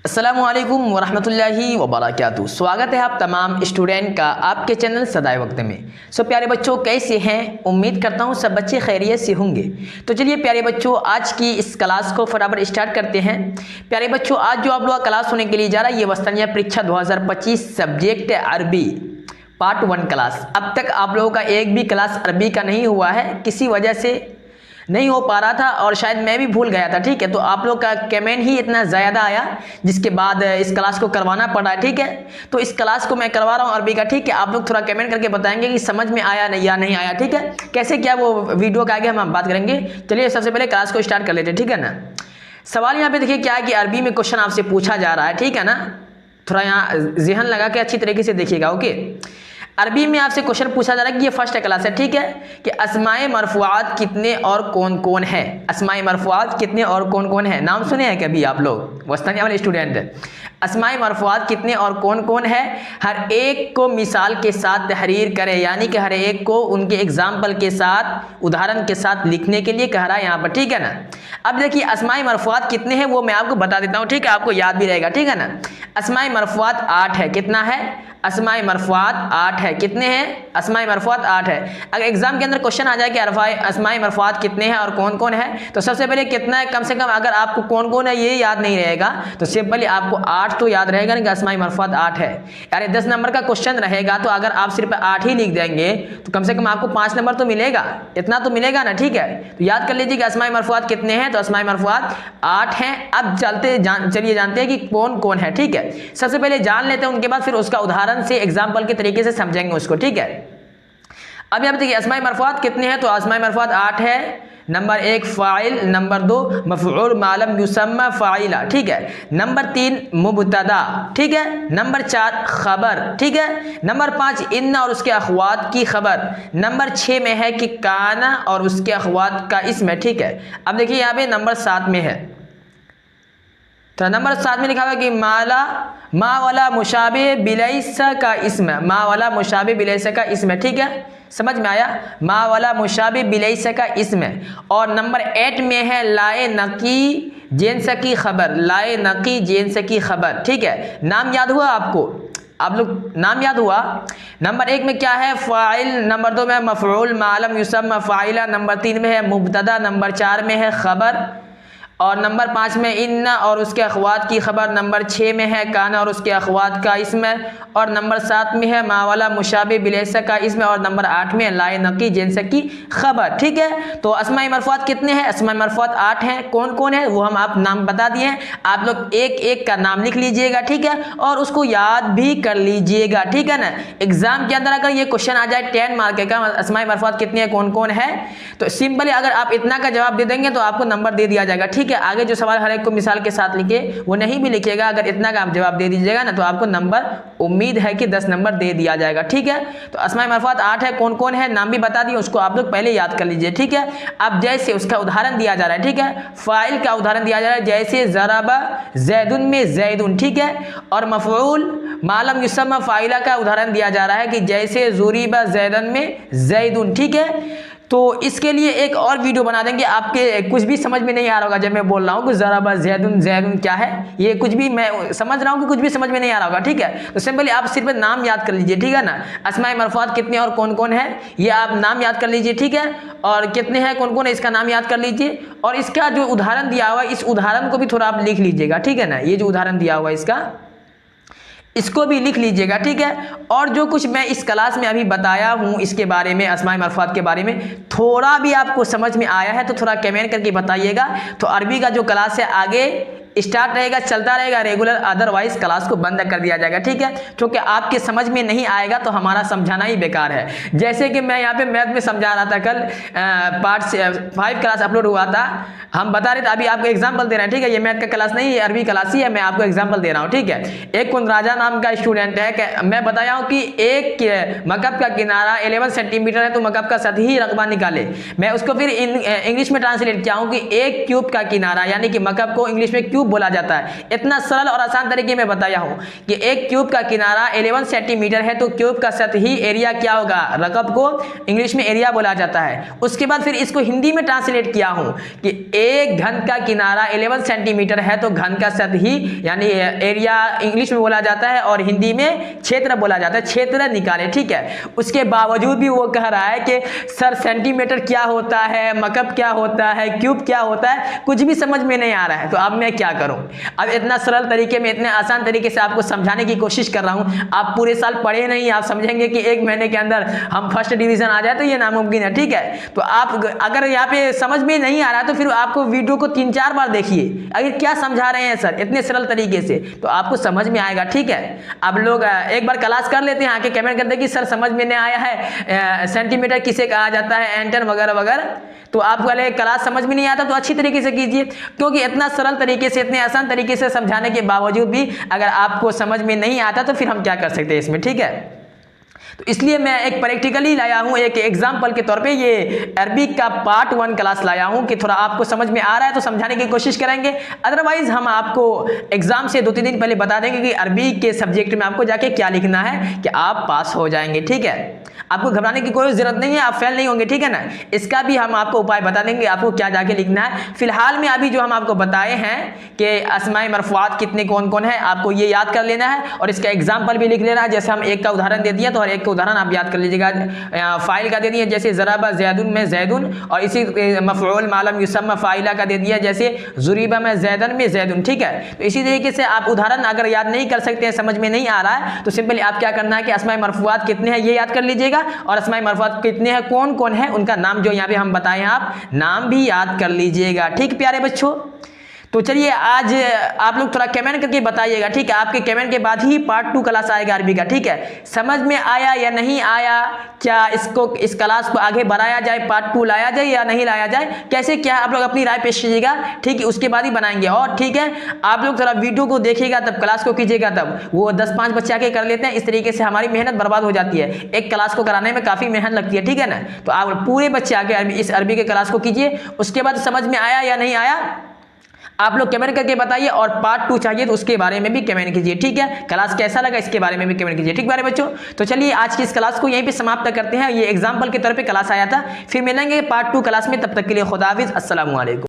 अस्सलामुअलैकुम वरहमतुल्लाहि वबरकातुहू। स्वागत है आप तमाम स्टूडेंट का आपके चैनल सदाए वक्त में। प्यारे बच्चों, कैसे हैं? उम्मीद करता हूँ सब बच्चे खैरियत से होंगे। तो चलिए प्यारे बच्चों, आज की इस क्लास को फटाफट स्टार्ट करते हैं। प्यारे बच्चों, आज जो आप लोग का क्लास होने के लिए जा रहा है ये वस्तानिया परीक्षा 2025 सब्जेक्ट अरबी पार्ट 1 क्लास। अब तक आप लोगों का एक भी क्लास अरबी का नहीं हुआ है, किसी वजह से नहीं हो पा रहा था और शायद मैं भी भूल गया था। ठीक है, तो आप लोग का कमेंट ही इतना ज़्यादा आया जिसके बाद इस क्लास को करवाना पड़ा। ठीक है, तो इस क्लास को मैं करवा रहा हूँ अरबी का। ठीक है, आप लोग थोड़ा कमेंट करके बताएंगे कि समझ में आया नहीं या नहीं आया। ठीक है, कैसे क्या वो वीडियो का आगे हम बात करेंगे। चलिए सबसे पहले क्लास को स्टार्ट कर लेते हैं। ठीक है ना, सवाल यहाँ पे देखिए क्या है कि अरबी में क्वेश्चन आपसे पूछा जा रहा है। ठीक है ना, थोड़ा यहाँ जहन लगा के अच्छी तरीके से देखिएगा। ओके, अरबी में आपसे क्वेश्चन पूछा जा रहा है कि ये फर्स्ट क्लास है। ठीक है, कि अस्माए मरफूआत कितने और कौन कौन है। अस्माए मरफूआत कितने और कौन कौन है, नाम सुने हैं कभी आप लोग? वस्तानिया वाले स्टूडेंट है। अस्माए मरफूआत कितने और कौन कौन है, हर एक को मिसाल के साथ तहरीर करें, यानी कि हर एक को उनके एग्जाम्पल के साथ उदाहरण के साथ लिखने के लिए कह रहा है यहाँ पर। ठीक है ना, अब देखिए अस्माए मरफूआत कितने हैं वो मैं आपको बता देता हूँ। ठीक है, आपको याद भी रहेगा। ठीक है ना, अस्माए मरफूआत 8 है। कितना है? अस्माए मरफूआत 8 है। कितने हैं? अस्माए मरफूआत 8 है। अगर एग्जाम के अंदर क्वेश्चन आ जाए कि अस्माए मरफूआत कितने हैं और कौन कौन है, तो सबसे पहले कितना है, कम से कम अगर आपको कौन कौन है ये याद नहीं रहेगा तो सिंपली आपको 8 तो याद रहेगा ना कि अस्माए मरफूआत 8 है। यानी 10 नंबर का क्वेश्चन रहेगा तो अगर आप सिर्फ 8 ही लिख देंगे तो कम से कम आपको 5 नंबर तो मिलेगा, इतना तो मिलेगा ना। ठीक है, तो याद कर लीजिए कि अस्माए मरफूआत कितने हैं, तो अस्माए मरफूआत 8 हैं। अब चलिए जानते हैं कि कौन कौन है। ठीक है, सबसे पहले जान लेते हैं, उनके बाद फिर उसका उदाहरण से एग्जाम्पल के तरीके से समझेंगे उसको। ठीक है, अब यहाँ पे देखिए अस्माए मरफूआत कितने हैं, तो अस्माए मरफूआत 8 है। नंबर 1 फ़ाइल, नंबर 2 मफ़ऊल मालम युसम्मा फ़ाइला। ठीक है, नंबर 3 मुब्तदा। ठीक है, नंबर 4 खबर। ठीक है, नंबर 5 इन्ना और उसके अख़वात की खबर। नंबर 6 में है कि काना और उसके अख़वात का इसम है। ठीक है, अब देखिए यहाँ पे नंबर 7 में है, तो नंबर 7 में लिखा हुआ कि मा वाला मुशाबे बिलैसा का इसम। मा वाला मुशाबे बिलैसा का इसम। ठीक है, समझ में आया? मा वाला मुशाबे बिलैसा का इसम। और नंबर 8 में है लाए नकी जेंस की खबर। लाए नकी जेंस की खबर। ठीक है, नाम याद हुआ आपको? आप लोग नाम याद हुआ? नंबर 1 में क्या है? फ़ाइल। नंबर 2 में मफ़ऊल मालम युसम्मा फ़ाइला। नंबर 3 में है मुब्तदा। नंबर 4 में है खबर। और नंबर 5 में इन्ना और उसके अख़वात की खबर। नंबर 6 में है काना और उसके अख़वात का इसम। और नंबर 7 में है मावाला मुशाबे बिलैसा का इसम। और नंबर 8 में लाए नकी जेंस की खबर। ठीक है, तो अस्माए मरफूआत कितने हैं? अस्माए मरफूआत 8 हैं। कौन कौन है वो हम आप नाम बता दिए हैं, आप लोग एक एक का नाम लिख लीजिएगा। ठीक है, और उसको याद भी कर लीजिएगा। ठीक है ना, एग्जाम के अंदर अगर ये क्वेश्चन आ जाए 10 मार्क का अस्माए मरफूआत कितने हैं कौन कौन है, तो सिंपली अगर आप इतना का जवाब दे देंगे तो आपको नंबर दे दिया जाएगा। ठीक है, आगे जो सवाल हर एक को मिसाल के साथ लिखे वो नहीं भी लिखिएगा, अगर इतना का आप जवाब दे दीजिएगा ना तो आपको नंबर उम्मीद है कि 10 नंबर दे दिया जाएगा। ठीक है, तो अस्माए मरफूआत 8 है। कौन कौन है नाम भी बता दिए, उसको आप लोग पहले याद कर लीजिए। ठीक है, अब जैसे उसका उदाहरण दिया जा रहा है। ठीक है, फाइल का उदाहरण दिया जा रहा है, जैसे ज़राबा ज़ैदुन में ज़ैदुन। ठीक है, और मफ़ऊल मालम युसम्मा फ़ाइला का उदाहरण दिया जा रहा है कि जैसे ज़ुरिबा ज़ैदन में ज़ैदुन। ठीक है, तो इसके लिए एक और वीडियो बना देंगे। आपके कुछ भी समझ में नहीं आ रहा होगा जब मैं बोल रहा हूँ कि ज़राबा ज़ैदुन ज़ैदुन क्या है, ये कुछ भी मैं समझ रहा हूँ कि कुछ भी समझ में नहीं आ रहा होगा। ठीक है, तो सिंपली आप सिर्फ नाम याद कर लीजिए। ठीक है ना, अस्माए मरफूआत कितने और कौन कौन है ये आप नाम याद कर लीजिए। ठीक है, और कितने हैं कौन कौन है इसका नाम याद कर लीजिए, और इसका जो उदाहरण दिया हुआ है इस उदाहरण को भी थोड़ा आप लिख लीजिएगा। ठीक है ना, ये जो उदाहरण दिया हुआ है इसको भी लिख लीजिएगा। ठीक है, और जो कुछ मैं इस क्लास में अभी बताया हूँ इसके बारे में, अस्माए मरफूआत के बारे में थोड़ा भी आपको समझ में आया है तो थोड़ा कमेंट करके बताइएगा। तो अरबी का जो क्लास है आगे स्टार्ट रहेगा, चलता रहेगा रेगुलर, अदरवाइज क्लास को बंद कर दिया जाएगा। ठीक है, क्योंकि आपके समझ में नहीं आएगा तो हमारा समझाना ही बेकार है। जैसे कि मैं यहाँ पे मैथ में समझा रहा था, कल पार्ट 5 क्लास अपलोड हुआ था, हम बता रहे थे, अभी आपको एग्जाम्पल दे रहे हैं। ठीक है, ये मैथ का क्लास नहीं, ये अरबी क्लास ही है, मैं आपको एग्जाम्पल दे रहा हूँ। ठीक है, एक कुंदराजा नाम का स्टूडेंट है, मैं बताया हूँ कि एक मकब का किनारा 11 सेंटीमीटर है तो मकब का सतही रकबा निकाले। मैं उसको फिर इंग्लिश में ट्रांसलेट किया हूँ कि एक क्यूब का किनारा, यानी कि मकब को इंग्लिश में क्यूब क्यूब बोला जाता है। इतना सरल और आसान तरीके में बताया हूँ कि एक क्यूब का किनारा 11 सेंटीमीटर है तो क्यूब का सतही एरिया क्या होगा, रकब को इंग्लिश में एरिया बोला जाता है। उसके बाद फिर इसको हिंदी में ट्रांसलेट किया हूँ कि एक घन का किनारा 11 सेंटीमीटर है तो घन का सतही यानी एरिया इंग्लिश में बोला जाता है और हिंदी में क्षेत्र बोला जाता है, क्षेत्र निकाले, ठीक है। उसके बावजूद भी वो कह रहा है कि सर सेंटीमीटर क्या होता है, मकब क्या होता है, क्यूब क्या होता है, कुछ भी समझ में नहीं आ रहा है। तो अब मैं क्या करूं? अब इतना सरल तरीके में, इतने आसान तरीके से आपको समझाने की कोशिश कर रहा हूं। आप पूरे साल पढ़े नहीं, आप समझेंगे कि एक महीने के अंदर हम फर्स्ट डिवीजन आ जाए तो ये नामुमकिन है, ठीक है। तो आप अगर यहाँ पे समझ में नहीं आ रहा तो फिर आपको वीडियो को 3-4 बार देखिए, अगर क्या समझा रहे हैं सर इतने सरल तरीके से, तो आपको समझ में आएगा, ठीक है। अब लोग एक बार क्लास कर लेते हैं, आके कमेंट करते हैं कि सर समझ में नहीं आया है, सेंटीमीटर किसे कहा जाता है, एंटर वगैरह वगैरह। तो आप वाले क्लास समझ में नहीं आता तो अच्छी तरीके से कीजिए, क्योंकि इतना सरल तरीके से, इतने आसान तरीके से समझाने के बावजूद भी अगर आपको समझ में नहीं आता तो फिर हम क्या कर सकते हैं इसमें, ठीक है। तो इसलिए मैं एक प्रैक्टिकली लाया हूं, एक एग्जाम्पल के तौर पे ये अरबिक का पार्ट 1 क्लास लाया हूं कि थोड़ा आपको समझ में आ रहा है तो समझाने की कोशिश करेंगे। अदरवाइज हम आपको एग्जाम से 2-3 दिन पहले बता देंगे कि अरबी के सब्जेक्ट में आपको जाके क्या लिखना है कि आप पास हो जाएंगे, ठीक है। आपको घबराने की कोई जरूरत नहीं है, आप फेल नहीं होंगे, ठीक है ना। इसका भी हम आपको उपाय बता देंगे, आपको क्या जाके लिखना है। फिलहाल में अभी जो हम आपको बताए हैं कि अस्माए मरफूआत कितने कौन कौन है, आपको ये याद कर लेना है और इसका एग्जाम्पल भी लिख लेना है। जैसे हम एक का उदाहरण दे दिया तो हर एक का उदाहरण आप याद कर लीजिएगा। फाइल का दे दिया जैसे ज़राबा ज़ैदुन में ज़ैदुन, और इसी मफ़ऊल मालम युसम्मा फ़ाइला का दे दिया जैसे ज़ुरीबा में ज़ैदन में ज़ैदुन, ठीक है। तो इसी तरीके से आप उदाहरण अगर याद नहीं कर सकते हैं, समझ में नहीं आ रहा है, तो सिंपली आप क्या करना है कि अस्माए मरफूआत कितने हैं ये याद कर लीजिएगा और अस्माए मरफूआत कितने हैं, कौन कौन है, उनका नाम जो यहाँ पे हम बताए हैं आप नाम भी याद कर लीजिएगा, ठीक प्यारे बच्चों। तो चलिए आज आप लोग थोड़ा कमेंट करके बताइएगा, ठीक है। आपके कमेंट के बाद ही पार्ट 2 क्लास आएगा अरबी का, ठीक है। समझ में आया या नहीं आया, क्या इस क्लास को आगे बढ़ाया जाए, पार्ट 2 लाया जाए या नहीं लाया जाए, कैसे क्या आप लोग अपनी राय पेश कीजिएगा, ठीक है। उसके बाद ही बनाएंगे और ठीक है आप लोग थोड़ा वीडियो को देखिएगा तब क्लास को कीजिएगा, तब वो 10-5 बच्चे आके कर लेते हैं, इस तरीके से हमारी मेहनत बर्बाद हो जाती है। एक क्लास को कराने में काफ़ी मेहनत लगती है, ठीक है ना। तो आप पूरे बच्चे आके इस अरबी के क्लास को कीजिए, उसके बाद समझ में आया या नहीं आया आप लोग कमेंट करके बताइए और पार्ट 2 चाहिए तो उसके बारे में भी कमेंट कीजिए, ठीक है। क्लास कैसा लगा इसके बारे में भी कमेंट कीजिए, ठीक बारे बच्चों। तो चलिए आज की इस क्लास को यहीं पे समाप्त करते हैं। ये एग्जाम्पल के तौर पे क्लास आया था, फिर मिलेंगे पार्ट 2 क्लास में, तब तक के लिए खुदा हाफिज़, अस्सलामु अलैकुम।